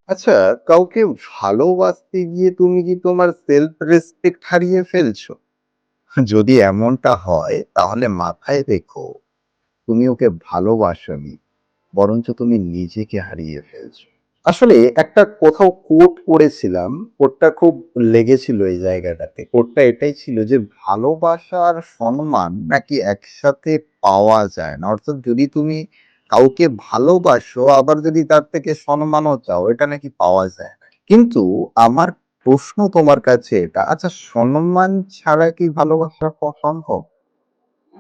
আচ্ছা, কাউকে ভালোবাসতে গিয়ে তুমি কি তোমার সেলফ রেসপেক্ট হারিয়ে ফেলছো? যদি এমনটা হয় তাহলে মাথায় রেখো, তুমি ওকে ভালোবাসোনি, বরঞ্চ তুমি নিজেকে হারিয়ে ফেলছো। আসলে একটা কোথাও কোট পড়েছিলাম, কোটটা খুব লেগেছিল এই জায়গাটাতে। কোটটা এটাই ছিল যে, ভালোবাসা আর সম্মান নাকি একসাথে পাওয়া যায় না। অর্থাৎ যদি তুমি কাউকে ভালোবাসো আবার যদি তার থেকে সম্মানও চাও, এটা নাকি পাওয়া যায় না। কিন্তু আমার প্রশ্ন তোমার কাছে এটা, আচ্ছা সম্মান ছাড়া কি ভালোবাসা সম্ভব?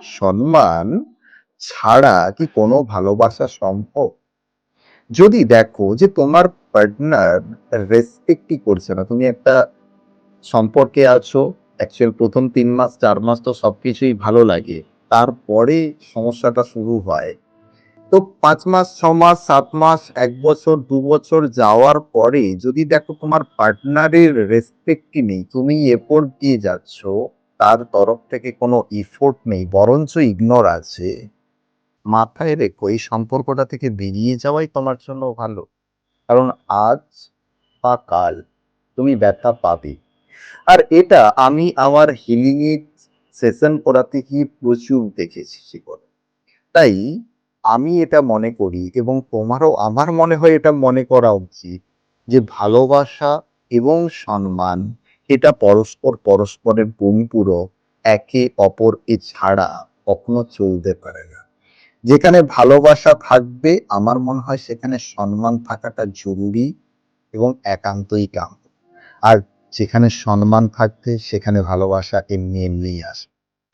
সম্মান ছাড়া কি কোনো ভালোবাসা সম্ভব? যদি দেখো যে তোমার পার্টনার রেসপেক্টই করছে না, তুমি একটা সম্পর্কে আছো, অ্যাকচুয়াল ১ম ৩ মাস ৪ মাস তো সবকিছুই ভালো লাগে। তারপরে সমস্যাটা শুরু হয়। তো ৫ মাস, ৬ মাস, ৭ মাস, ১ বছর, ২ বছর যাওয়ার পরে যদি দেখো তোমার পার্টনারের রেসপেক্টই নেই, তুমি এফোর্ট দিয়ে যাচ্ছ, তার তরফ থেকে কোনো এফোর্ট নেই, বরঞ্চ ইগনোর আছে। মাথায় রেখো এই সম্পর্কটা থেকে বেরিয়ে যাওয়াই তোমার জন্য ভালো। কারণ আজ বা কাল তুমি ব্যথা পাবে। আর এটা আমি আমার হিলিং এর সেশন করাতে গিয়ে প্রচুর দেখেছি জীবনে। তাই আমি এটা মনে করি এবং তোমারও আমার মনে হয় এটা মনে করা উচিত যে ভালোবাসা এবং সম্মান এটা পরস্পরের পরিপূরক, একে অপরকে ছাড়া কখনো চলতে পারে না। যেখানে ভালোবাসা থাকবে আমার মনে হয় সেখানে সম্মান থাকাটা জরুরি এবং একান্তই কাম্য। আর যেখানে সম্মান থাকবে সেখানে ভালোবাসা এমনি এমনিই আসবে।